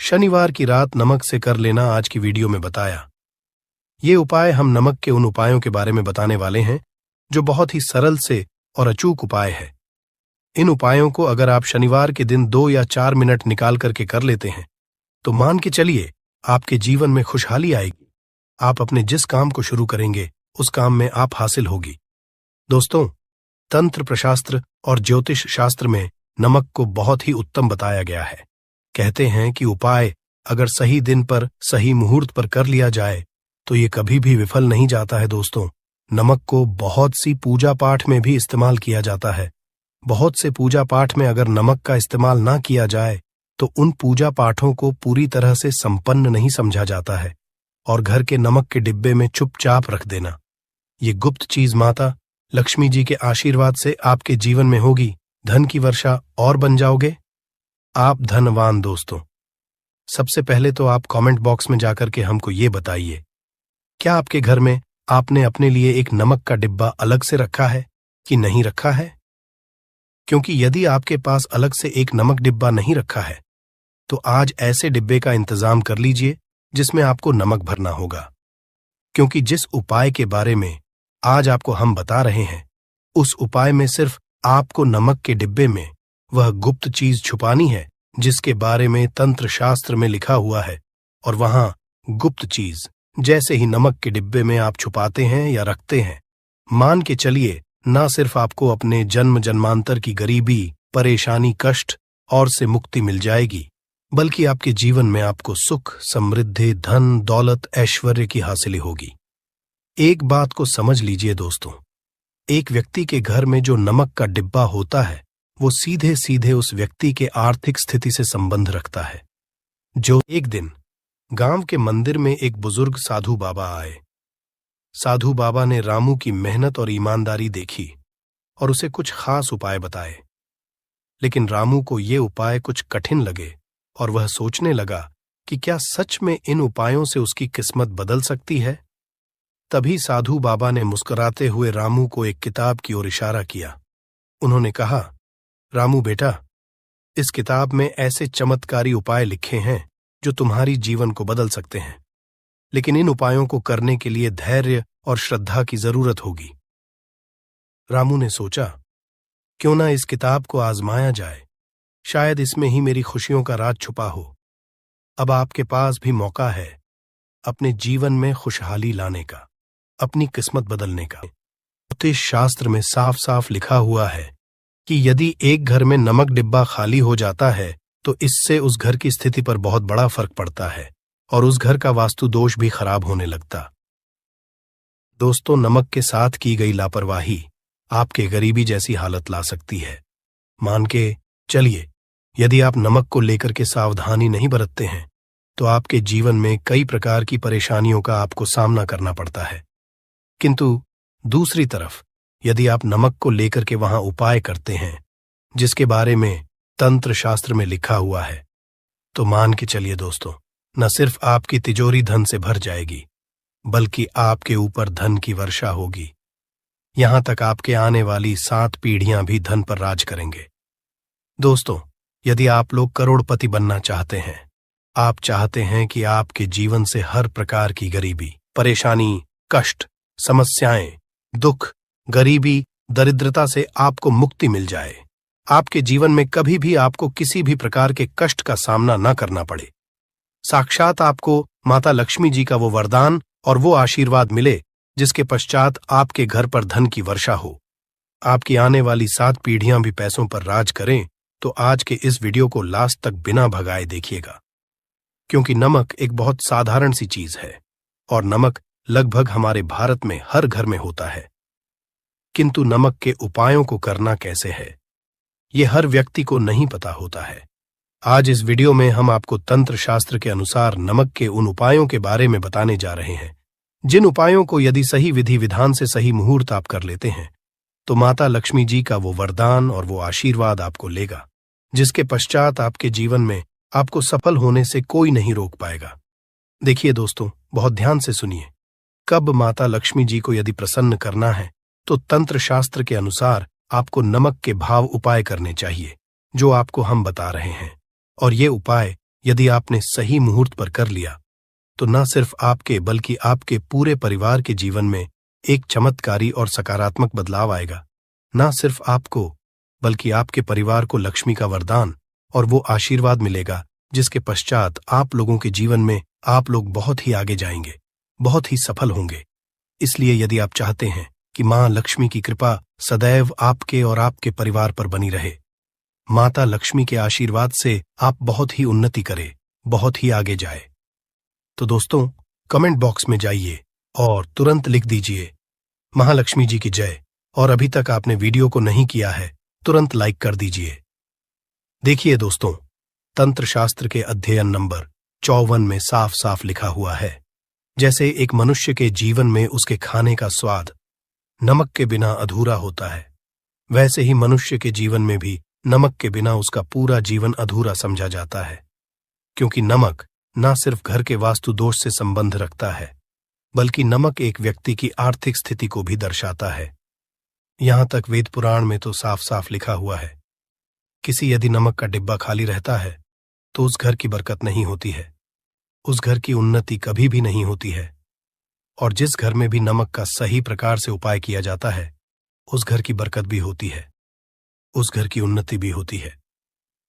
शनिवार की रात नमक से कर लेना आज की वीडियो में बताया। ये उपाय हम नमक के उन उपायों के बारे में बताने वाले हैं जो बहुत ही सरल से और अचूक उपाय है। इन उपायों को अगर आप शनिवार के दिन 2 या 4 मिनट निकाल करके कर लेते हैं तो मान के चलिए आपके जीवन में खुशहाली आएगी। आप अपने जिस काम को शुरू करेंगे उस काम में आप हासिल होगी। दोस्तों, तंत्र प्रशास्त्र और ज्योतिष शास्त्र में नमक को बहुत ही उत्तम बताया गया है। कहते हैं कि उपाय अगर सही दिन पर सही मुहूर्त पर कर लिया जाए तो ये कभी भी विफल नहीं जाता है। दोस्तों, नमक को बहुत सी पूजा पाठ में भी इस्तेमाल किया जाता है। बहुत से पूजा पाठ में अगर नमक का इस्तेमाल ना किया जाए तो उन पूजा पाठों को पूरी तरह से संपन्न नहीं समझा जाता है और घर के नमक के डिब्बे में चुपचाप रख देना। ये गुप्त चीज माता लक्ष्मी जी के आशीर्वाद से आपके जीवन में होगी। धन की वर्षा और बन जाओगे, आप धनवान। दोस्तों, सबसे पहले तो आप कमेंट बॉक्स में जाकर के हमको ये बताइए, क्या आपके घर में आपने अपने लिए एक नमक का डिब्बा अलग से रखा है कि नहीं रखा है? क्योंकि यदि आपके पास अलग से एक नमक डिब्बा नहीं रखा है तो आज ऐसे डिब्बे का इंतजाम कर लीजिए जिसमें आपको नमक भरना होगा। क्योंकि जिस उपाय के बारे में आज आपको हम बता रहे हैं उस उपाय में सिर्फ आपको नमक के डिब्बे में वह गुप्त चीज छुपानी है जिसके बारे में तंत्र शास्त्र में लिखा हुआ है। और वहां गुप्त चीज जैसे ही नमक के डिब्बे में आप छुपाते हैं या रखते हैं, मान के चलिए ना सिर्फ आपको अपने जन्म जन्मांतर की गरीबी, परेशानी, कष्ट और से मुक्ति मिल जाएगी, बल्कि आपके जीवन में आपको सुख, समृद्धि, धन, दौलत, ऐश्वर्य की हासिल होगी। एक बात को समझ लीजिए दोस्तों, एक व्यक्ति के घर में जो नमक का डिब्बा होता है वो सीधे सीधे उस व्यक्ति के आर्थिक स्थिति से संबंध रखता है। जो एक दिन गांव के मंदिर में एक बुजुर्ग साधु बाबा आए। साधु बाबा ने रामू की मेहनत और ईमानदारी देखी और उसे कुछ खास उपाय बताए। लेकिन रामू को ये उपाय कुछ कठिन लगे और वह सोचने लगा कि क्या सच में इन उपायों से उसकी किस्मत बदल सकती है। तभी साधु बाबा ने मुस्कुराते हुए रामू को एक किताब की ओर इशारा किया। उन्होंने कहा, रामू बेटा, इस किताब में ऐसे चमत्कारी उपाय लिखे हैं जो तुम्हारी जीवन को बदल सकते हैं, लेकिन इन उपायों को करने के लिए धैर्य और श्रद्धा की जरूरत होगी। रामू ने सोचा, क्यों ना इस किताब को आजमाया जाए, शायद इसमें ही मेरी खुशियों का राज छुपा हो। अब आपके पास भी मौका है अपने जीवन में खुशहाली लाने का, अपनी किस्मत बदलने का। ज्योतिष शास्त्र में साफ साफ लिखा हुआ है कि यदि एक घर में नमक डिब्बा खाली हो जाता है तो इससे उस घर की स्थिति पर बहुत बड़ा फर्क पड़ता है और उस घर का वास्तु दोष भी खराब होने लगता। दोस्तों, नमक के साथ की गई लापरवाही आपके गरीबी जैसी हालत ला सकती है। मान के चलिए, यदि आप नमक को लेकर के सावधानी नहीं बरतते हैं तो आपके जीवन में कई प्रकार की परेशानियों का आपको सामना करना पड़ता है। किंतु दूसरी तरफ यदि आप नमक को लेकर के वहां उपाय करते हैं जिसके बारे में तंत्र शास्त्र में लिखा हुआ है तो मान के चलिए दोस्तों, न सिर्फ आपकी तिजोरी धन से भर जाएगी बल्कि आपके ऊपर धन की वर्षा होगी। यहां तक आपके आने वाली 7 पीढ़ियां भी धन पर राज करेंगे। दोस्तों, यदि आप लोग करोड़पति बनना चाहते हैं, आप चाहते हैं कि आपके जीवन से हर प्रकार की गरीबी, परेशानी, कष्ट, समस्याएं, दुख, गरीबी, दरिद्रता से आपको मुक्ति मिल जाए, आपके जीवन में कभी भी आपको किसी भी प्रकार के कष्ट का सामना न करना पड़े, साक्षात आपको माता लक्ष्मी जी का वो वरदान और वो आशीर्वाद मिले जिसके पश्चात आपके घर पर धन की वर्षा हो, आपकी आने वाली 7 पीढ़ियां भी पैसों पर राज करें, तो आज के इस वीडियो को लास्ट तक बिना भगाए देखिएगा। क्योंकि नमक एक बहुत साधारण सी चीज है और नमक लगभग हमारे भारत में हर घर में होता है। किंतु नमक के उपायों को करना कैसे है, ये हर व्यक्ति को नहीं पता होता है। आज इस वीडियो में हम आपको तंत्र शास्त्र के अनुसार नमक के उन उपायों के बारे में बताने जा रहे हैं जिन उपायों को यदि सही विधि विधान से सही मुहूर्त आप कर लेते हैं तो माता लक्ष्मी जी का वो वरदान और वो आशीर्वाद आपको लेगा जिसके पश्चात आपके जीवन में आपको सफल होने से कोई नहीं रोक पाएगा। देखिए दोस्तों, बहुत ध्यान से सुनिए। कब माता लक्ष्मी जी को यदि प्रसन्न करना है तो तंत्र शास्त्र के अनुसार आपको नमक के भाव उपाय करने चाहिए जो आपको हम बता रहे हैं। और ये उपाय यदि आपने सही मुहूर्त पर कर लिया तो न सिर्फ आपके बल्कि आपके पूरे परिवार के जीवन में एक चमत्कारी और सकारात्मक बदलाव आएगा। न सिर्फ आपको बल्कि आपके परिवार को लक्ष्मी का वरदान और वो आशीर्वाद मिलेगा जिसके पश्चात आप लोगों के जीवन में आप लोग बहुत ही आगे जाएंगे, बहुत ही सफल होंगे। इसलिए यदि आप चाहते हैं कि मां लक्ष्मी की कृपा सदैव आपके और आपके परिवार पर बनी रहे, माता लक्ष्मी के आशीर्वाद से आप बहुत ही उन्नति करें, बहुत ही आगे जाए, तो दोस्तों कमेंट बॉक्स में जाइए और तुरंत लिख दीजिए महालक्ष्मी जी की जय। और अभी तक आपने वीडियो को नहीं किया है तुरंत लाइक कर दीजिए। देखिए दोस्तों, तंत्र शास्त्र के अध्ययन नंबर 54 में साफ साफ लिखा हुआ है, जैसे एक मनुष्य के जीवन में उसके खाने का स्वाद नमक के बिना अधूरा होता है, वैसे ही मनुष्य के जीवन में भी नमक के बिना उसका पूरा जीवन अधूरा समझा जाता है। क्योंकि नमक न सिर्फ घर के वास्तु दोष से संबंध रखता है, बल्कि नमक एक व्यक्ति की आर्थिक स्थिति को भी दर्शाता है। यहां तक वेद पुराण में तो साफ साफ लिखा हुआ है, किसी यदि नमक का डिब्बा खाली रहता है तो उस घर की बरकत नहीं होती है, उस घर की उन्नति कभी भी नहीं होती है। और जिस घर में भी नमक का सही प्रकार से उपाय किया जाता है उस घर की बरकत भी होती है, उस घर की उन्नति भी होती है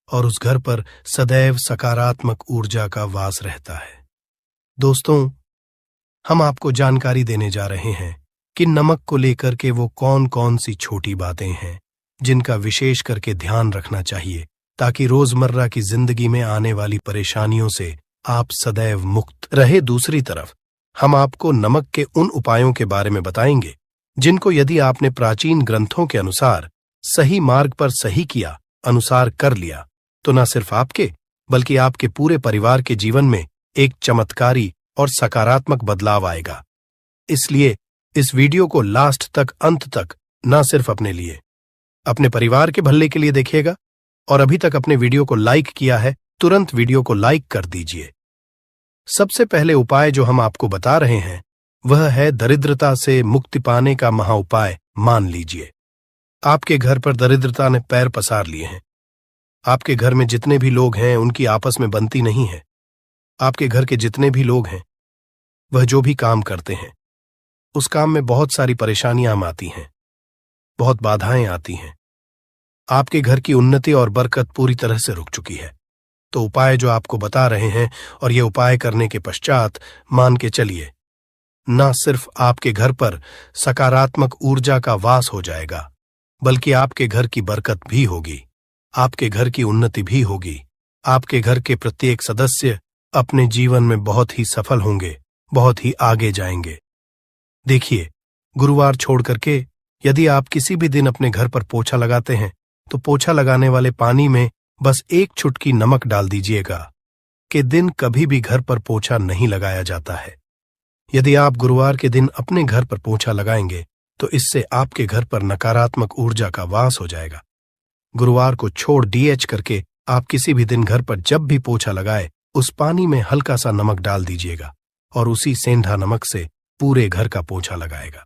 और उस घर पर सदैव सकारात्मक ऊर्जा का वास रहता है। दोस्तों, हम आपको जानकारी देने जा रहे हैं कि नमक को लेकर के वो कौन कौन सी छोटी बातें हैं जिनका विशेष करके ध्यान रखना चाहिए ताकि रोजमर्रा की जिंदगी में आने वाली परेशानियों से आप सदैव मुक्त रहे। दूसरी तरफ हम आपको नमक के उन उपायों के बारे में बताएंगे जिनको यदि आपने प्राचीन ग्रंथों के अनुसार सही मार्ग पर सही किया अनुसार कर लिया तो न सिर्फ आपके बल्कि आपके पूरे परिवार के जीवन में एक चमत्कारी और सकारात्मक बदलाव आएगा। इसलिए इस वीडियो को लास्ट तक अंत तक न सिर्फ अपने लिए, अपने परिवार के भले के लिए देखिएगा और अभी तक अपने वीडियो को लाइक किया है तुरंत वीडियो को लाइक कर दीजिए। सबसे पहले उपाय जो हम आपको बता रहे हैं वह है दरिद्रता से मुक्ति पाने का महा उपाय। मान लीजिए आपके घर पर दरिद्रता ने पैर पसार लिए हैं, आपके घर में जितने भी लोग हैं उनकी आपस में बनती नहीं है, आपके घर के जितने भी लोग हैं वह जो भी काम करते हैं उस काम में बहुत सारी परेशानियां आती हैं, बहुत बाधाएं आती हैं, आपके घर की उन्नति और बरकत पूरी तरह से रुक चुकी है। तो उपाय जो आपको बता रहे हैं और ये उपाय करने के पश्चात मान के चलिए न सिर्फ आपके घर पर सकारात्मक ऊर्जा का वास हो जाएगा बल्कि आपके घर की बरकत भी होगी, आपके घर की उन्नति भी होगी, आपके घर के प्रत्येक सदस्य अपने जीवन में बहुत ही सफल होंगे, बहुत ही आगे जाएंगे। देखिए, गुरुवार छोड़ करके यदि आप किसी भी दिन अपने घर पर पोछा लगाते हैं तो पोछा लगाने वाले पानी में बस एक चुटकी नमक डाल दीजिएगा कि दिन कभी भी घर पर पोछा नहीं लगाया जाता है। यदि आप गुरुवार के दिन अपने घर पर पोछा लगाएंगे तो इससे आपके घर पर नकारात्मक ऊर्जा का वास हो जाएगा। गुरुवार को छोड़ डीएच करके आप किसी भी दिन घर पर जब भी पोछा लगाए उस पानी में हल्का सा नमक डाल दीजिएगा और उसी सेंधा नमक से पूरे घर का पोछा लगाएगा।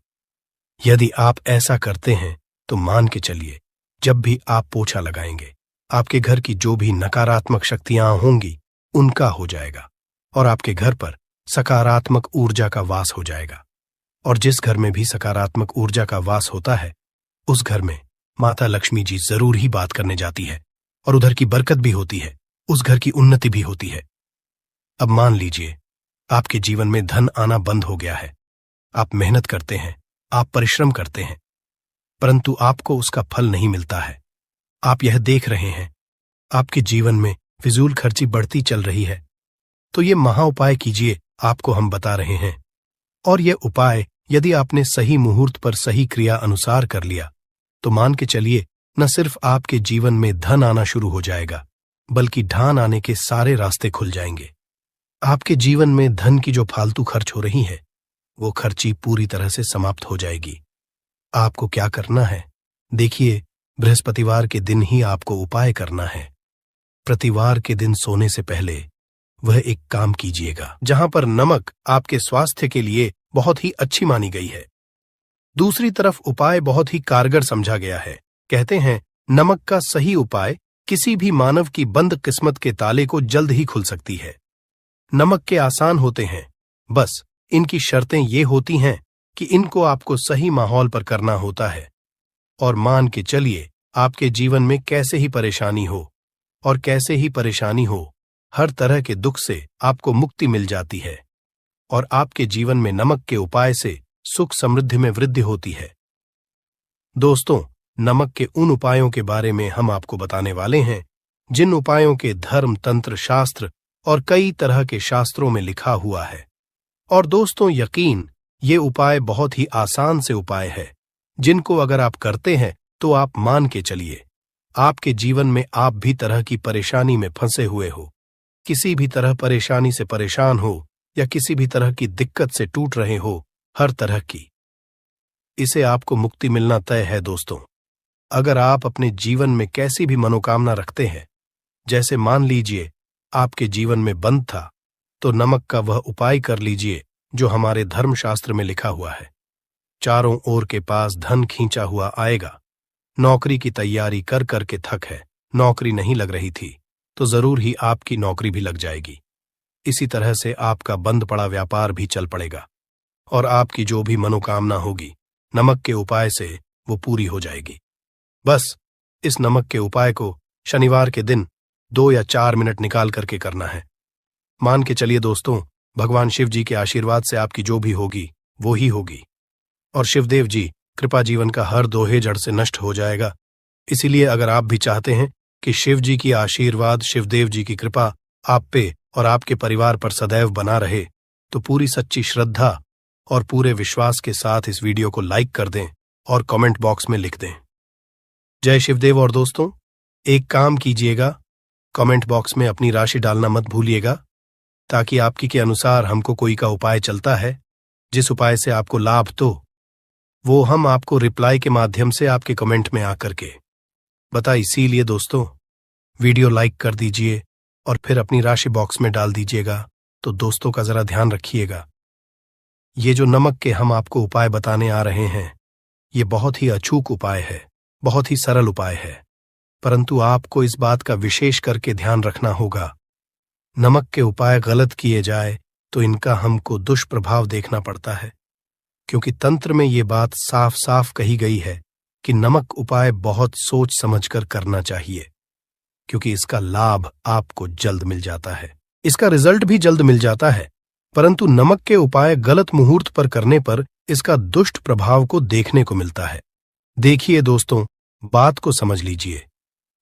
यदि आप ऐसा करते हैं तो मान के चलिए जब भी आप पोछा लगाएंगे आपके घर की जो भी नकारात्मक शक्तियां होंगी उनका हो जाएगा और आपके घर पर सकारात्मक ऊर्जा का वास हो जाएगा। और जिस घर में भी सकारात्मक ऊर्जा का वास होता है उस घर में माता लक्ष्मी जी जरूर ही बात करने जाती है और उधर की बरकत भी होती है, उस घर की उन्नति भी होती है। अब मान लीजिए आपके जीवन में धन आना बंद हो गया है, आप मेहनत करते हैं, आप परिश्रम करते हैं, परंतु आपको उसका फल नहीं मिलता है। आप यह देख रहे हैं आपके जीवन में फिजूल खर्ची बढ़ती चल रही है, तो ये महा उपाय कीजिए, आपको हम बता रहे हैं। और यह उपाय यदि आपने सही मुहूर्त पर सही क्रिया अनुसार कर लिया तो मान के चलिए न सिर्फ आपके जीवन में धन आना शुरू हो जाएगा बल्कि ढान आने के सारे रास्ते खुल जाएंगे। आपके जीवन में धन की जो फालतू खर्च हो रही है वो खर्ची पूरी तरह से समाप्त हो जाएगी। आपको क्या करना है, देखिए, बृहस्पतिवार के दिन ही आपको उपाय करना है। प्रतिवार के दिन सोने से पहले वह एक काम कीजिएगा जहां पर नमक आपके स्वास्थ्य के लिए बहुत ही अच्छी मानी गई है। दूसरी तरफ उपाय बहुत ही कारगर समझा गया है। कहते हैं नमक का सही उपाय किसी भी मानव की बंद किस्मत के ताले को जल्द ही खुल सकती है। नमक के आसान होते हैं, बस इनकी शर्तें ये होती हैं कि इनको आपको सही माहौल पर करना होता है। और मान के चलिए, आपके जीवन में कैसे ही परेशानी हो और कैसे ही परेशानी हो, हर तरह के दुख से आपको मुक्ति मिल जाती है और आपके जीवन में नमक के उपाय से सुख समृद्धि में वृद्धि होती है। दोस्तों, नमक के उन उपायों के बारे में हम आपको बताने वाले हैं जिन उपायों के धर्म, तंत्र, शास्त्र और कई तरह के शास्त्रों में लिखा हुआ है। और दोस्तों, यकीन, ये उपाय बहुत ही आसान से उपाय है जिनको अगर आप करते हैं तो आप मान के चलिए, आपके जीवन में आप भी तरह की परेशानी में फंसे हुए हो, किसी भी तरह परेशानी से परेशान हो या किसी भी तरह की दिक्कत से टूट रहे हो, हर तरह की, इसे आपको मुक्ति मिलना तय है। दोस्तों, अगर आप अपने जीवन में कैसी भी मनोकामना रखते हैं, जैसे मान लीजिए आपके जीवन में बंद था, तो नमक का वह उपाय कर लीजिए जो हमारे धर्मशास्त्र में लिखा हुआ है। चारों ओर के पास धन खींचा हुआ आएगा। नौकरी की तैयारी कर करके थक है, नौकरी नहीं लग रही थी, तो जरूर ही आपकी नौकरी भी लग जाएगी। इसी तरह से आपका बंद पड़ा व्यापार भी चल पड़ेगा और आपकी जो भी मनोकामना होगी, नमक के उपाय से वो पूरी हो जाएगी। बस इस नमक के उपाय को शनिवार के दिन 2 या 4 मिनट निकाल करके करना है। मान के चलिए दोस्तों, भगवान शिव जी के आशीर्वाद से आपकी जो भी होगी वो ही होगी और शिवदेव जी कृपा जीवन का हर दोहे जड़ से नष्ट हो जाएगा। इसीलिए अगर आप भी चाहते हैं कि शिव जी की आशीर्वाद, शिवदेव जी की कृपा आप पे और आपके परिवार पर सदैव बना रहे, तो पूरी सच्ची श्रद्धा और पूरे विश्वास के साथ इस वीडियो को लाइक कर दें और कमेंट बॉक्स में लिख दें जय शिवदेव। और दोस्तों, एक काम कीजिएगा, कमेंट बॉक्स में अपनी राशि डालना मत भूलिएगा, ताकि आपकी के अनुसार हमको कोई का उपाय चलता है जिस उपाय से आपको लाभ, तो वो हम आपको रिप्लाई के माध्यम से आपके कमेंट में आकर के बता। इसीलिए दोस्तों, वीडियो लाइक कर दीजिए और फिर अपनी राशि बॉक्स में डाल दीजिएगा। तो दोस्तों का जरा ध्यान रखिएगा, ये जो नमक के हम आपको उपाय बताने आ रहे हैं, ये बहुत ही अचूक उपाय है, बहुत ही सरल उपाय है, परंतु आपको इस बात का विशेष करके ध्यान रखना होगा। नमक के उपाय गलत किए जाए तो इनका हमको दुष्प्रभाव देखना पड़ता है, क्योंकि तंत्र में ये बात साफ साफ कही गई है कि नमक उपाय बहुत सोच समझकर करना चाहिए, क्योंकि इसका लाभ आपको जल्द मिल जाता है, इसका रिजल्ट भी जल्द मिल जाता है। परंतु नमक के उपाय गलत मुहूर्त पर करने पर इसका दुष्ट प्रभाव को देखने को मिलता है। देखिए दोस्तों, बात को समझ लीजिए।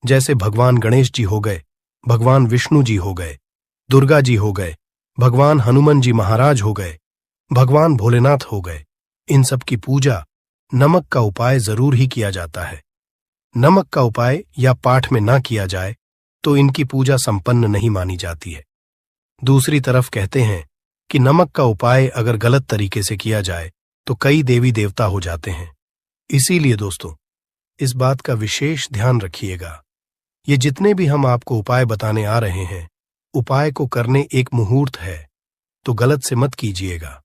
जैसे भगवान गणेश जी हो गए, भगवान विष्णु जी हो गए, दुर्गा जी हो गए, भगवान हनुमान जी महाराज हो गए, भगवान भोलेनाथ हो गए, इन सब की पूजा नमक का उपाय जरूर ही किया जाता है। नमक का उपाय या पाठ में ना किया जाए तो इनकी पूजा संपन्न नहीं मानी जाती है। दूसरी तरफ कहते हैं कि नमक का उपाय अगर गलत तरीके से किया जाए तो कई देवी देवता हो जाते हैं। इसीलिए दोस्तों, इस बात का विशेष ध्यान रखिएगा। ये जितने भी हम आपको उपाय बताने आ रहे हैं, उपाय को करने एक मुहूर्त है, तो गलत से मत कीजिएगा।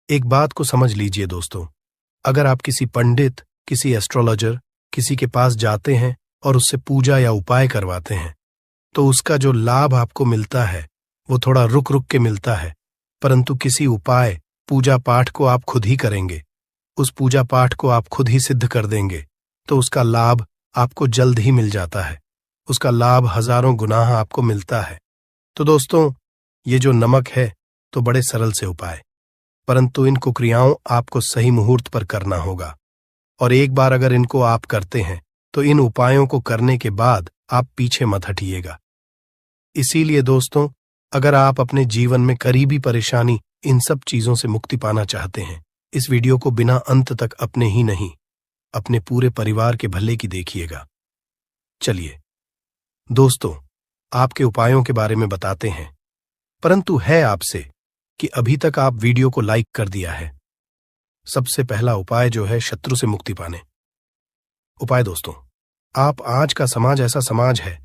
एक बात को समझ लीजिए दोस्तों, अगर आप किसी पंडित, किसी एस्ट्रोलॉजर, किसी के पास जाते हैं और उससे पूजा या उपाय करवाते हैं, तो उसका जो लाभ आपको मिलता है वो थोड़ा रुक रुक के मिलता है। परंतु किसी उपाय, पूजा पाठ को आप खुद ही करेंगे, उस पूजा पाठ को आप खुद ही सिद्ध कर देंगे, तो उसका लाभ आपको जल्द ही मिल जाता है, उसका लाभ हजारों गुना आपको मिलता है। तो दोस्तों, ये जो नमक है तो बड़े सरल से उपाय, परंतु इन कुक्रियाओं आपको सही मुहूर्त पर करना होगा। और एक बार अगर इनको आप करते हैं तो इन उपायों को करने के बाद आप पीछे मत हटिएगा। इसीलिए दोस्तों, अगर आप अपने जीवन में करीबी परेशानी, इन सब चीजों से मुक्ति पाना चाहते हैं, इस वीडियो को बिना अंत तक अपने ही नहीं, अपने पूरे परिवार के भले की देखिएगा। चलिए दोस्तों, आपके उपायों के बारे में बताते हैं, परंतु है आपसे कि अभी तक आप वीडियो को लाइक कर दिया है। सबसे पहला उपाय जो है शत्रु से मुक्ति पाने। उपाय दोस्तों, आप आज का समाज ऐसा समाज है,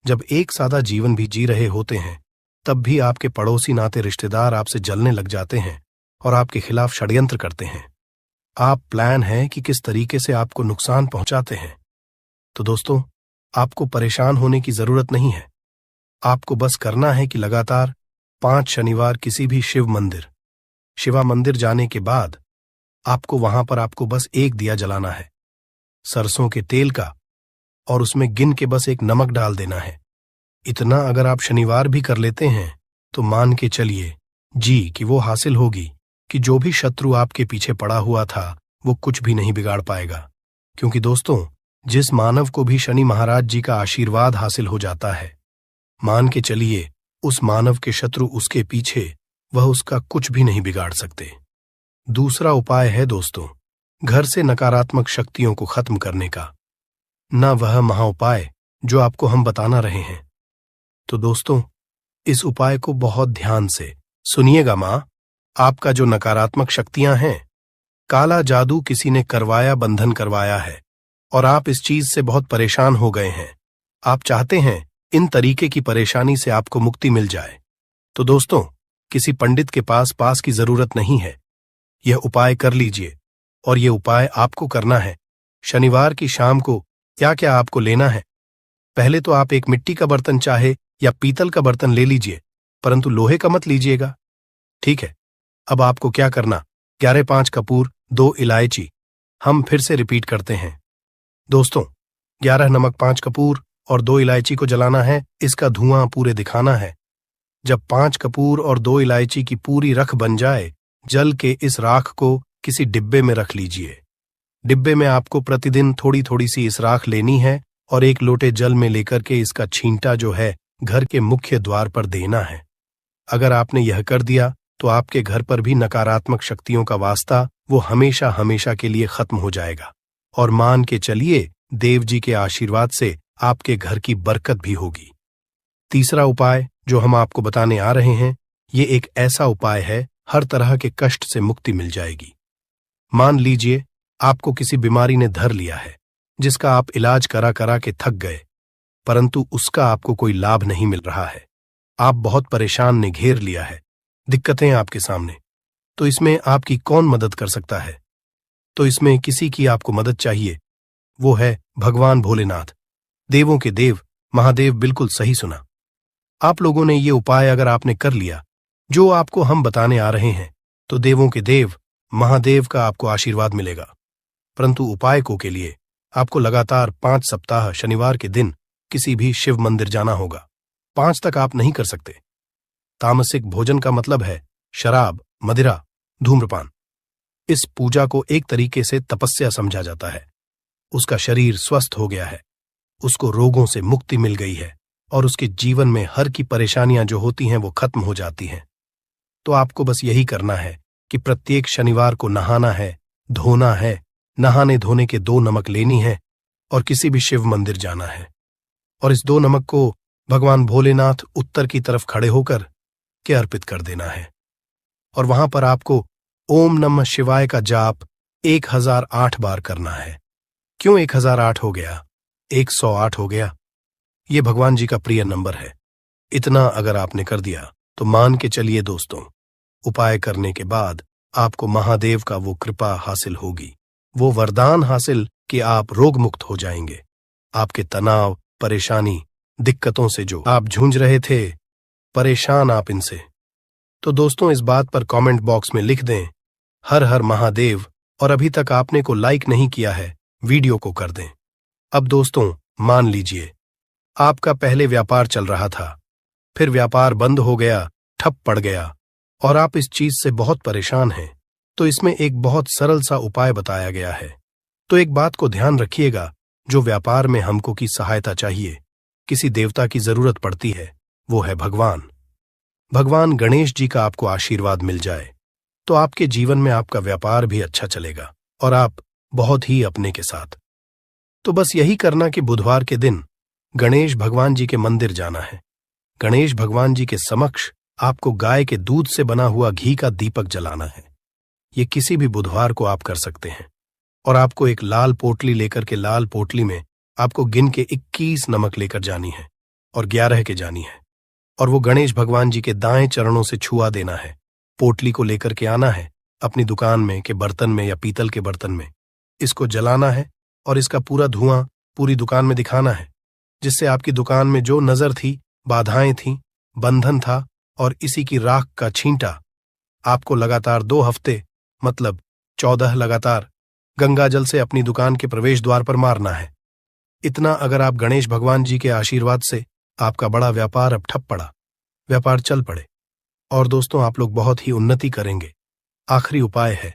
जब एक सादा जीवन भी जी रहे होते हैं, तब भी आपके पड़ोसी, नाते, रिश्तेदार आपसे जलने लग जाते हैं और आपके खिलाफ षड्यंत्र करते हैं। आप प्लान है कि किस तरीके से आपको नुकसान पहुंचाते हैं। तो दोस्तों, आपको परेशान होने की जरूरत नहीं है। आपको बस करना है कि लगातार 5 शनिवार किसी भी शिवा मंदिर जाने के बाद आपको वहां पर आपको बस एक दिया जलाना है, सरसों के तेल का, और उसमें गिन के बस एक नमक डाल देना है। इतना अगर आप शनिवार भी कर लेते हैं तो मान के चलिए जी कि वो हासिल होगी कि जो भी शत्रु आपके पीछे पड़ा हुआ था वो कुछ भी नहीं बिगाड़ पाएगा। क्योंकि दोस्तों, जिस मानव को भी शनि महाराज जी का आशीर्वाद हासिल हो जाता है, मान के चलिए उस मानव के शत्रु उसके पीछे वह उसका कुछ भी नहीं बिगाड़ सकते। दूसरा उपाय है दोस्तों, घर से नकारात्मक शक्तियों को खत्म करने का, न वह महाउपाय जो आपको हम बताना रहे हैं। तो दोस्तों, इस उपाय को बहुत ध्यान से सुनिएगा। मां, आपका जो नकारात्मक शक्तियां हैं, काला जादू किसी ने करवाया, बंधन करवाया है, और आप इस चीज से बहुत परेशान हो गए हैं। आप चाहते हैं इन तरीके की परेशानी से आपको मुक्ति मिल जाए। तो दोस्तों, किसी पंडित के पास की जरूरत नहीं है। यह उपाय कर लीजिए, और यह उपाय आपको करना है शनिवार की शाम को। क्या क्या आपको लेना है? पहले तो आप एक मिट्टी का बर्तन चाहे या पीतल का बर्तन ले लीजिए, परंतु लोहे का मत लीजिएगा, ठीक है। अब आपको क्या करना, 11-5 कपूर, 2 इलायची। हम फिर से रिपीट करते हैं दोस्तों, 11 नमक, 5 कपूर और 2 इलायची को जलाना है। इसका धुआं पूरे दिखाना है। जब 5 कपूर और 2 इलायची की पूरी रख बन जाए, जल के इस राख को किसी डिब्बे में रख लीजिए। डिब्बे में आपको प्रतिदिन थोड़ी थोड़ी सी इस राख लेनी है और एक लोटे जल में लेकर के इसका छींटा जो है घर के मुख्य द्वार पर देना है। अगर आपने यह कर दिया तो आपके घर पर भी नकारात्मक शक्तियों का वास्ता वो हमेशा हमेशा के लिए खत्म हो जाएगा, और मान के चलिए देव जी के आशीर्वाद से आपके घर की बरकत भी होगी। तीसरा उपाय जो हम आपको बताने आ रहे हैं, ये एक ऐसा उपाय है, हर तरह के कष्ट से मुक्ति मिल जाएगी। मान लीजिए आपको किसी बीमारी ने धर लिया है, जिसका आप इलाज करा करा के थक गए, परंतु उसका आपको कोई लाभ नहीं मिल रहा है। आप बहुत परेशान ने घेर लिया है, दिक्कतें आपके सामने। तो इसमें आपकी कौन मदद कर सकता है? तो इसमें किसी की आपको मदद चाहिए, वो है भगवान भोलेनाथ, देवों के देव महादेव। बिल्कुल सही सुना। आप लोगों ने ये उपाय अगर आपने कर लिया जो आपको हम बताने आ रहे हैं, तो देवों के देव महादेव का आपको आशीर्वाद मिलेगा। परंतु उपाय को के लिए आपको लगातार 5 सप्ताह शनिवार के दिन किसी भी शिव मंदिर जाना होगा। 5 तक आप नहीं कर सकते। तामसिक भोजन का मतलब है शराब, मदिरा, धूम्रपान। इस पूजा को एक तरीके से तपस्या समझा जाता है। उसका शरीर स्वस्थ हो गया है, उसको रोगों से मुक्ति मिल गई है, और उसके जीवन में हर की परेशानियां जो होती हैं वो खत्म हो जाती हैं। तो आपको बस यही करना है कि प्रत्येक शनिवार को नहाना है, धोना है, नहाने धोने के 2 नमक लेनी है और किसी भी शिव मंदिर जाना है, और इस 2 नमक को भगवान भोलेनाथ उत्तर की तरफ खड़े होकर के अर्पित कर देना है। और वहां पर आपको ओम नमः शिवाय का जाप 1008 बार करना है। क्यों 1008 हो गया, 108 हो गया? ये भगवान जी का प्रिय नंबर है। इतना अगर आपने कर दिया तो मान के चलिए दोस्तों, उपाय करने के बाद आपको महादेव का वो कृपा हासिल होगी, वो वरदान हासिल कि आप रोग मुक्त हो जाएंगे। आपके तनाव, परेशानी, दिक्कतों से जो आप जूझ रहे थे, परेशान आप इनसे, तो दोस्तों इस बात पर कमेंट बॉक्स में लिख दें हर हर महादेव, और अभी तक आपने को लाइक नहीं किया है, वीडियो को कर दें। अब दोस्तों मान लीजिए आपका पहले व्यापार चल रहा था, फिर व्यापार बंद हो गया, ठप पड़ गया, और आप इस चीज से बहुत परेशान हैं। तो इसमें एक बहुत सरल सा उपाय बताया गया है। तो एक बात को ध्यान रखिएगा, जो व्यापार में हमको की सहायता चाहिए, किसी देवता की जरूरत पड़ती है, वो है भगवान गणेश जी का आपको आशीर्वाद मिल जाए तो आपके जीवन में आपका व्यापार भी अच्छा चलेगा और आप बहुत ही अपने के साथ। तो बस यही करना कि बुधवार के दिन गणेश भगवान जी के मंदिर जाना है। गणेश भगवान जी के समक्ष आपको गाय के दूध से बना हुआ घी का दीपक जलाना है। ये किसी भी बुधवार को आप कर सकते हैं। और आपको एक लाल पोटली लेकर के, लाल पोटली में आपको गिन के 21 नमक लेकर जानी है और 11 के जानी है, और वो गणेश भगवान जी के दाएं चरणों से छुआ देना है। पोटली को लेकर के आना है अपनी दुकान में के बर्तन में या पीतल के बर्तन में, इसको जलाना है और इसका पूरा धुआं पूरी दुकान में दिखाना है। जिससे आपकी दुकान में जो नजर थी, बाधाएं थीं, बंधन था और इसी की राख का छींटा आपको लगातार 2 हफ्ते मतलब 14 लगातार गंगा जल से अपनी दुकान के प्रवेश द्वार पर मारना है। इतना अगर आप गणेश भगवान जी के आशीर्वाद से आपका बड़ा व्यापार अब ठप पड़ा, व्यापार चल पड़े और दोस्तों आप लोग बहुत ही उन्नति करेंगे। आखिरी उपाय है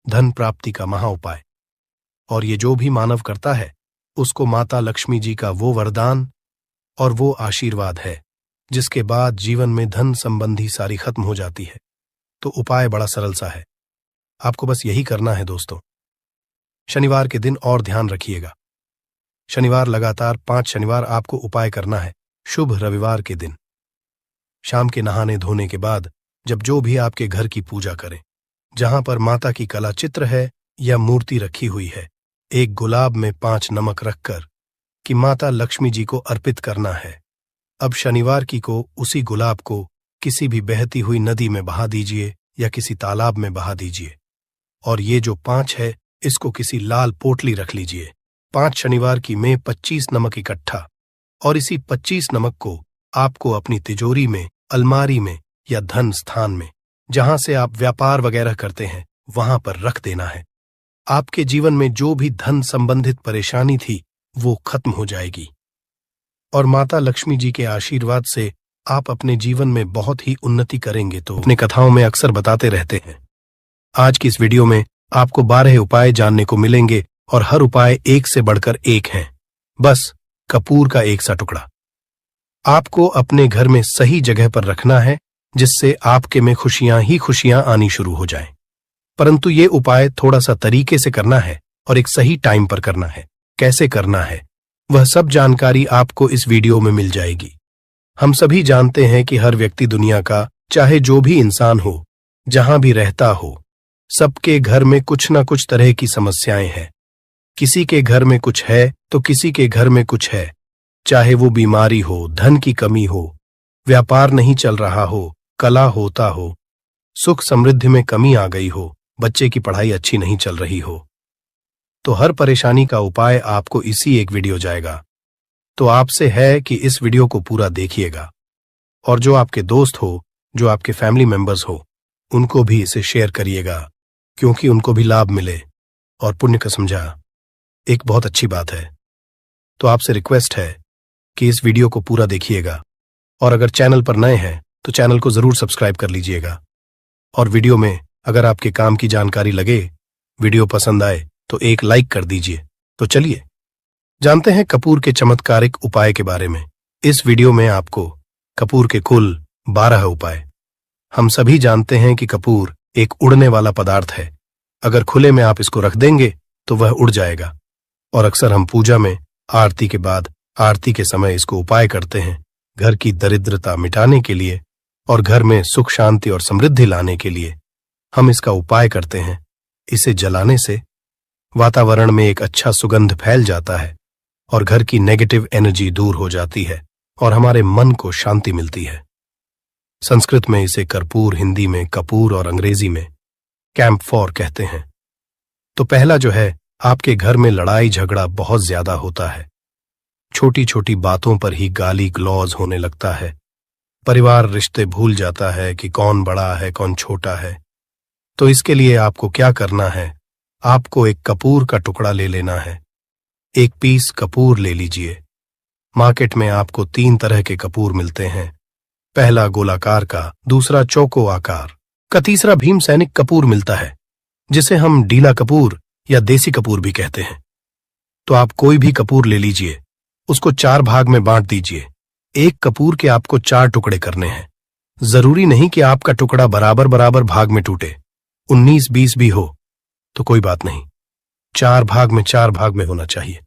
धन प्राप्ति का महा उपाय, और ये जो भी मानव करता है उसको माता लक्ष्मी जी का वो वरदान और वो आशीर्वाद है जिसके बाद जीवन में धन संबंधी सारी खत्म हो जाती है। तो उपाय बड़ा सरल सा है, आपको बस यही करना है दोस्तों। शनिवार के दिन और ध्यान रखिएगा, शनिवार लगातार 5 शनिवार आपको उपाय करना है। शुभ रविवार के दिन शाम के नहाने धोने के बाद जब जो भी आपके घर की पूजा करें, जहां पर माता की कला चित्र है या मूर्ति रखी हुई है, एक गुलाब में 5 नमक रखकर कि माता लक्ष्मी जी को अर्पित करना है। अब शनिवार की को उसी गुलाब को किसी भी बहती हुई नदी में बहा दीजिए या किसी तालाब में बहा दीजिए, और ये जो 5 है इसको किसी लाल पोटली रख लीजिए। 5 शनिवार की में 25 नमक इकट्ठा, और इसी 25 नमक को आपको अपनी तिजोरी में, अलमारी में या धन स्थान में, जहां से आप व्यापार वगैरह करते हैं, वहां पर रख देना है। आपके जीवन में जो भी धन संबंधित परेशानी थी वो खत्म हो जाएगी और माता लक्ष्मी जी के आशीर्वाद से आप अपने जीवन में बहुत ही उन्नति करेंगे। तो अपने कथाओं में अक्सर बताते रहते हैं। आज की इस वीडियो में आपको 12 उपाय जानने को मिलेंगे और हर उपाय एक से बढ़कर एक हैं। बस कपूर का एक सा टुकड़ा आपको अपने घर में सही जगह पर रखना है, जिससे आपके में खुशियां ही खुशियां आनी शुरू हो जाएं। परंतु ये उपाय थोड़ा सा तरीके से करना है और एक सही टाइम पर करना है। कैसे करना है वह सब जानकारी आपको इस वीडियो में मिल जाएगी। हम सभी जानते हैं कि हर व्यक्ति दुनिया का, चाहे जो भी इंसान हो, जहां भी रहता हो, सबके घर में कुछ ना कुछ तरह की समस्याएं हैं। किसी के घर में कुछ है तो किसी के घर में कुछ है, चाहे वो बीमारी हो, धन की कमी हो, व्यापार नहीं चल रहा हो, कला होता हो, सुख समृद्धि में कमी आ गई हो, बच्चे की पढ़ाई अच्छी नहीं चल रही हो। तो हर परेशानी का उपाय आपको इसी एक वीडियो जाएगा। तो आपसे है कि इस वीडियो को पूरा देखिएगा और जो आपके दोस्त हो, जो आपके फैमिली मेंबर्स हो, उनको भी इसे शेयर करिएगा, क्योंकि उनको भी लाभ मिले और पुण्य का समझा एक बहुत अच्छी बात है। तो आपसे रिक्वेस्ट है कि इस वीडियो को पूरा देखिएगा और अगर चैनल पर नए हैं तो चैनल को जरूर सब्सक्राइब कर लीजिएगा। और वीडियो में अगर आपके काम की जानकारी लगे, वीडियो पसंद आए तो एक लाइक कर दीजिए। तो चलिए जानते हैं कपूर के चमत्कारिक उपाय के बारे में। इस वीडियो में आपको कपूर के कुल 12 उपाय। हम सभी जानते हैं कि कपूर एक उड़ने वाला पदार्थ है। अगर खुले में आप इसको रख देंगे तो वह उड़ जाएगा, और अक्सर हम पूजा में आरती के बाद, आरती के समय इसको उपाय करते हैं, घर की दरिद्रता मिटाने के लिए और घर में सुख शांति और समृद्धि लाने के लिए हम इसका उपाय करते हैं। इसे जलाने से वातावरण में एक अच्छा सुगंध फैल जाता है और घर की नेगेटिव एनर्जी दूर हो जाती है और हमारे मन को शांति मिलती है। संस्कृत में इसे कर्पूर, हिंदी में कपूर और अंग्रेजी में कैम्फोर कहते हैं। तो पहला जो है, आपके घर में लड़ाई झगड़ा बहुत ज्यादा होता है। छोटी छोटी बातों पर ही गाली गलौज होने लगता है। परिवार रिश्ते भूल जाता है कि कौन बड़ा है कौन छोटा है। तो इसके लिए आपको क्या करना है, आपको एक कपूर का टुकड़ा ले लेना है। 1 पीस कपूर ले लीजिए। मार्केट में आपको 3 तरह के कपूर मिलते हैं। पहला गोलाकार का, दूसरा चौको आकार का, तीसरा भीम सैनिक कपूर मिलता है, जिसे हम डीला कपूर या देसी कपूर भी कहते हैं। तो आप कोई भी कपूर ले लीजिए, उसको 4 भाग में बांट दीजिए। एक कपूर के आपको 4 टुकड़े करने हैं। जरूरी नहीं कि आपका टुकड़ा बराबर बराबर भाग में टूटे, 19-20 भी हो तो कोई बात नहीं, 4 भाग में 4 भाग में होना चाहिए।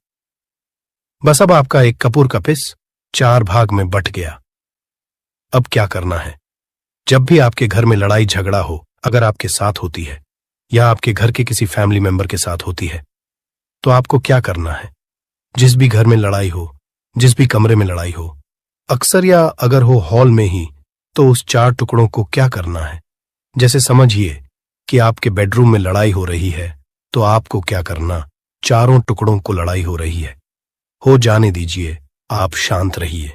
बस अब आपका एक कपूर का पिस 4 भाग में बट गया। अब क्या करना है, जब भी आपके घर में लड़ाई झगड़ा हो, अगर आपके साथ होती है या आपके घर के किसी फैमिली मेंबर के साथ होती है, तो आपको क्या करना है। जिस भी घर में लड़ाई हो, जिस भी कमरे में लड़ाई हो, अक्सर या अगर हो हॉल में ही, तो उस 4 टुकड़ों को क्या करना है। जैसे समझिए कि आपके बेडरूम में लड़ाई हो रही है, तो आपको क्या करना, चारों टुकड़ों को लड़ाई हो रही है, हो जाने दीजिए। आप शांत रहिए।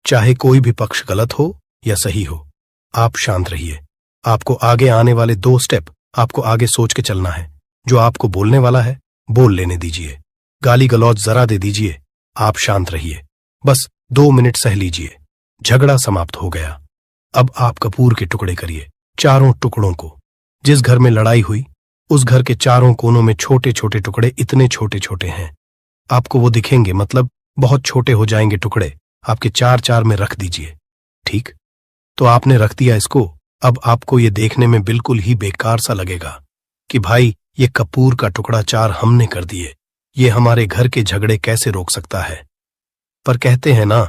चाहे कोई भी पक्ष गलत हो या सही हो, आप शांत रहिए। आपको आगे आने वाले 2 स्टेप आपको आगे सोच के चलना है। जो आपको बोलने वाला है बोल लेने दीजिए। गाली गलौज जरा दे दीजिए। आप शांत रहिए। बस 2 मिनट सह लीजिए। झगड़ा समाप्त हो गया। अब आप कपूर के टुकड़े करिए, चारों टुकड़ों को। जिस घर में लड़ाई हुई उस घर के चारों कोनों में छोटे छोटे टुकड़े इतने छोटे छोटे हैं, आपको वो दिखेंगे, मतलब बहुत छोटे हो जाएंगे टुकड़े। आपके 4-4 में रख दीजिए। ठीक, तो आपने रख दिया इसको। अब आपको ये देखने में बिल्कुल ही बेकार सा लगेगा कि भाई ये कपूर का टुकड़ा 4 हमने कर दिए, ये हमारे घर के झगड़े कैसे रोक सकता है। पर कहते हैं ना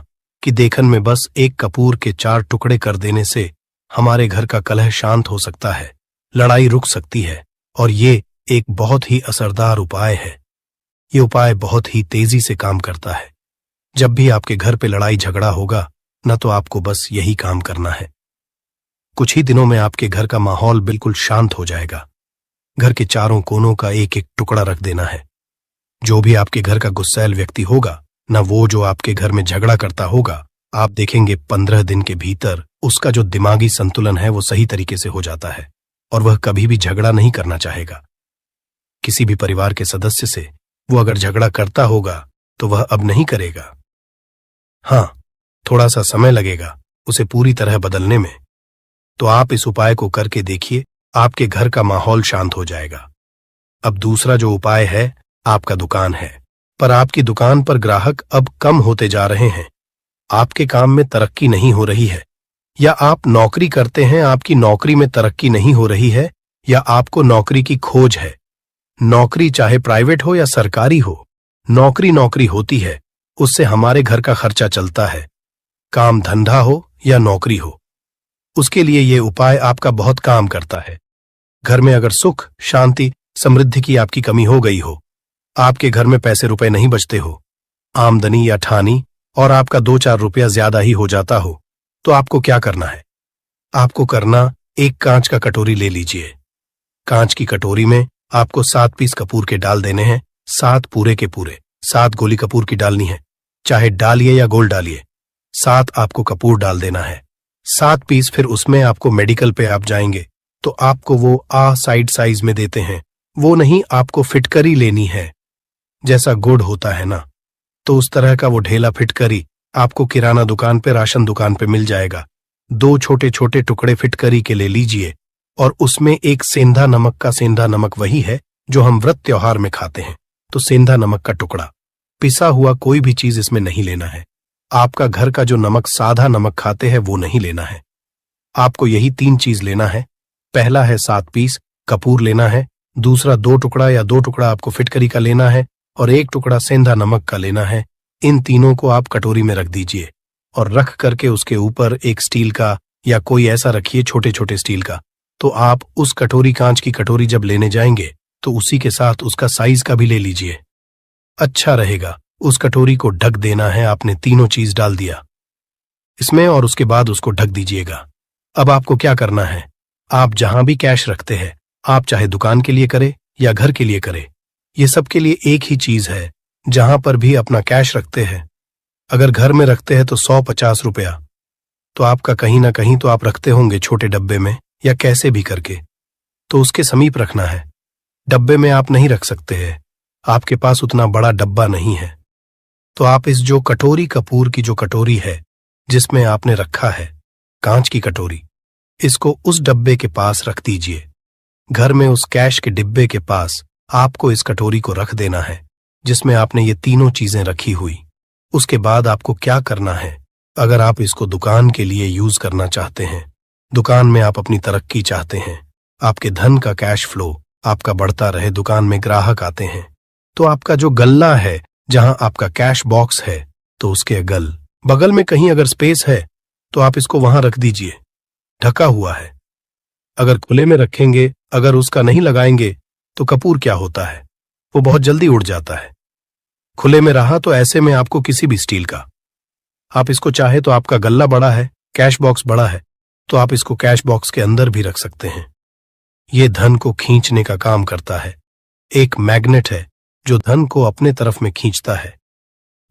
कि देखन में बस एक कपूर के 4 टुकड़े कर देने से हमारे घर का कलह शांत हो सकता है, लड़ाई रुक सकती है। और ये एक बहुत ही असरदार उपाय है। ये उपाय बहुत ही तेजी से काम करता है। जब भी आपके घर पे लड़ाई झगड़ा होगा न, तो आपको बस यही काम करना है। कुछ ही दिनों में आपके घर का माहौल बिल्कुल शांत हो जाएगा। घर के चारों कोनों का एक एक टुकड़ा रख देना है। जो भी आपके घर का गुस्सैल व्यक्ति होगा, न वो जो आपके घर में झगड़ा करता होगा, आप देखेंगे 15 दिन के भीतर उसका जो दिमागी संतुलन है वो सही तरीके से हो जाता है और वह कभी भी झगड़ा नहीं करना चाहेगा। किसी भी परिवार के सदस्य से वो अगर झगड़ा करता होगा तो वह अब नहीं करेगा। हाँ, थोड़ा सा समय लगेगा उसे पूरी तरह बदलने में। तो आप इस उपाय को करके देखिए, आपके घर का माहौल शांत हो जाएगा। अब दूसरा जो उपाय है, आपका दुकान है, पर आपकी दुकान पर ग्राहक अब कम होते जा रहे हैं। आपके काम में तरक्की नहीं हो रही है, या आप नौकरी करते हैं, आपकी नौकरी में तरक्की नहीं हो रही है, या आपको नौकरी की खोज है। नौकरी चाहे प्राइवेट हो या सरकारी हो, नौकरी नौकरी होती है, उससे हमारे घर का खर्चा चलता है। काम धंधा हो या नौकरी हो, उसके लिए ये उपाय आपका बहुत काम करता है। घर में अगर सुख, शांति, समृद्धि की आपकी कमी हो गई हो, आपके घर में पैसे रुपए नहीं बचते हो, आमदनी या ठानी और आपका 2-4 रुपया ज्यादा ही हो जाता हो, तो आपको क्या करना है? आपको करना, एक कांच का कटोरी ले लीजिए। कांच की कटोरी में आपको 7 पीस कपूर के डाल देने हैं, 7 पूरे के पूरे। 7 गोली कपूर की डालनी है, चाहे डालिए या गोल डालिए। 7 आपको कपूर डाल देना है, 7 पीस। फिर उसमें आपको मेडिकल पे आप जाएंगे तो आपको वो साइड साइज में देते हैं, वो नहीं, आपको फिटकरी लेनी है। जैसा गुड़ होता है ना, तो उस तरह का वो ढेला फिटकरी आपको किराना दुकान पे, राशन दुकान पे मिल जाएगा। 2 छोटे छोटे टुकड़े फिटकरी के ले लीजिए और उसमें एक सेंधा नमक का, सेंधा नमक वही है जो हम व्रत त्योहार में खाते हैं, तो सेंधा नमक का टुकड़ा। पिसा हुआ कोई भी चीज इसमें नहीं लेना है। आपका घर का जो नमक, साधा नमक खाते हैं, वो नहीं लेना है। आपको यही 3 चीज लेना है। पहला है 7 पीस कपूर लेना है, दूसरा 2 टुकड़ा या 2 टुकड़ा आपको फिटकरी का लेना है और 1 टुकड़ा सेंधा नमक का लेना है। इन तीनों को आप कटोरी में रख दीजिए और रख करके उसके ऊपर एक स्टील का या कोई ऐसा रखिए, छोटे छोटे स्टील का। तो आप उस कटोरी, कांच की कटोरी जब लेने जाएंगे तो उसी के साथ उसका साइज का भी ले लीजिए, अच्छा रहेगा। उस कटोरी को ढक देना है। आपने तीनों चीज डाल दिया इसमें और उसके बाद उसको ढक दीजिएगा। अब आपको क्या करना है, आप जहां भी कैश रखते हैं, आप चाहे दुकान के लिए करें या घर के लिए करें, ये सब के लिए एक ही चीज है। जहां पर भी अपना कैश रखते हैं, अगर घर में रखते हैं तो 100-50 रुपया, तो आपका कहीं ना कहीं तो आप रखते होंगे छोटे डब्बे में या कैसे भी करके, तो उसके समीप रखना है। डब्बे में आप नहीं रख सकते हैं, आपके पास उतना बड़ा डब्बा नहीं है। तो आप इस जो कटोरी, कपूर की जो कटोरी है जिसमें आपने रखा है, कांच की कटोरी, इसको उस डब्बे के पास रख दीजिए। घर में उस कैश के डिब्बे के पास आपको इस कटोरी को रख देना है जिसमें आपने ये तीनों चीजें रखी हुई। उसके बाद आपको क्या करना है, अगर आप इसको दुकान के लिए यूज करना चाहते हैं, दुकान में आप अपनी तरक्की चाहते हैं, आपके धन का कैश फ्लो आपका बढ़ता रहे, दुकान में ग्राहक आते हैं, तो आपका जो गल्ला है, जहां आपका कैश बॉक्स है, तो उसके बगल में कहीं अगर स्पेस है तो आप इसको वहां रख दीजिए, ढका हुआ है। अगर खुले में रखेंगे, अगर उसका नहीं लगाएंगे, तो कपूर क्या होता है, वो बहुत जल्दी उड़ जाता है। खुले में रहा तो ऐसे में आपको किसी भी स्टील का, आप इसको चाहे तो, आपका गल्ला बड़ा है, कैश बॉक्स बड़ा है, तो आप इसको कैश बॉक्स के अंदर भी रख सकते हैं। ये धन को खींचने का काम करता है, एक मैग्नेट है जो धन को अपने तरफ में खींचता है।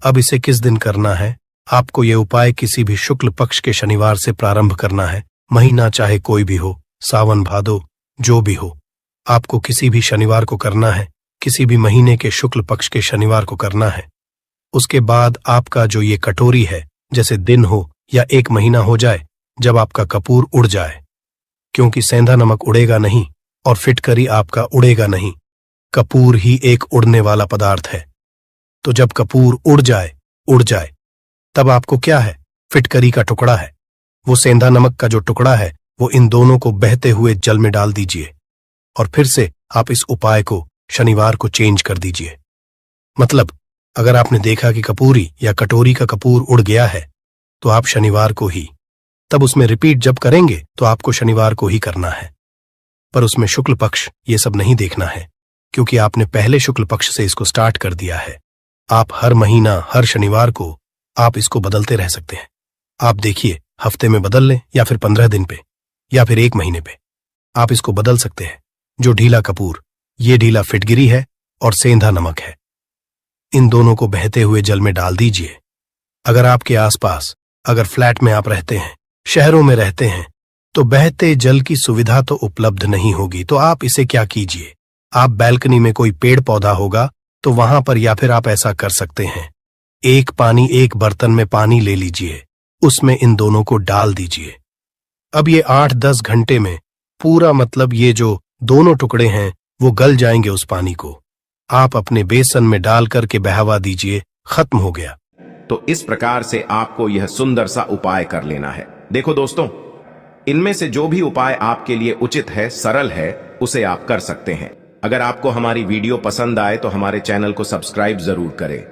अब इसे किस दिन करना है? आपको ये उपाय किसी भी शुक्ल पक्ष के शनिवार से प्रारंभ करना है। महीना चाहे कोई भी हो, सावन भादो जो भी हो, आपको किसी भी शनिवार को करना है। किसी भी महीने के शुक्ल पक्ष के शनिवार को करना है। उसके बाद आपका जो ये कटोरी है, जैसे दिन हो या एक महीना हो जाए जब आपका कपूर उड़ जाए, क्योंकि सेंधा नमक उड़ेगा नहीं और फिटकरी आपका उड़ेगा नहीं। कपूर ही एक उड़ने वाला पदार्थ है। तो जब कपूर उड़ जाए, तब आपको क्या है? फिटकरी का टुकड़ा है। वो सेंधा नमक का जो टुकड़ा है, वो इन दोनों को बहते हुए जल में डाल दीजिए और फिर से आप इस उपाय को शनिवार को चेंज कर दीजिए। मतलब अगर आपने देखा कि कपूरी या कटोरी का कपूर उड़ गया है, तो आप शनिवार को ही, तब उसमें रिपीट जब करेंगे तो आपको शनिवार को ही करना है। पर उसमें शुक्ल पक्ष ये सब नहीं देखना है, क्योंकि आपने पहले शुक्ल पक्ष से इसको स्टार्ट कर दिया है। आप हर महीना हर शनिवार को आप इसको बदलते रह सकते हैं। आप देखिए, हफ्ते में बदल लें या फिर 15 दिन पे या फिर 1 महीने पे आप इसको बदल सकते हैं। जो ढीला कपूर, ये ढीला फिटगिरी है और सेंधा नमक है। इन दोनों को बहते हुए जल में डाल दीजिए। अगर आपके आसपास, अगर फ्लैट में आप रहते हैं, शहरों में रहते हैं, तो बहते जल की सुविधा तो उपलब्ध नहीं होगी। तो आप इसे क्या कीजिए, आप बैल्कनी में कोई पेड़ पौधा होगा तो वहां पर, या फिर आप ऐसा कर सकते हैं, एक बर्तन में पानी ले लीजिए, उसमें इन दोनों को डाल दीजिए। अब ये 8-10 घंटे में पूरा, मतलब ये जो दोनों टुकड़े हैं वो गल जाएंगे उस पानी को। आप अपने बेसन में डाल करके बहावा दीजिए, खत्म हो गया। तो इस प्रकार से आपको यह सुंदर सा उपाय कर लेना है। देखो दोस्तों, इनमें से जो भी उपाय आपके लिए उचित है, सरल है, उसे आप कर सकते हैं। अगर आपको हमारी वीडियो पसंद आए तो हमारे चैनल को सब्सक्राइब जरूर करें।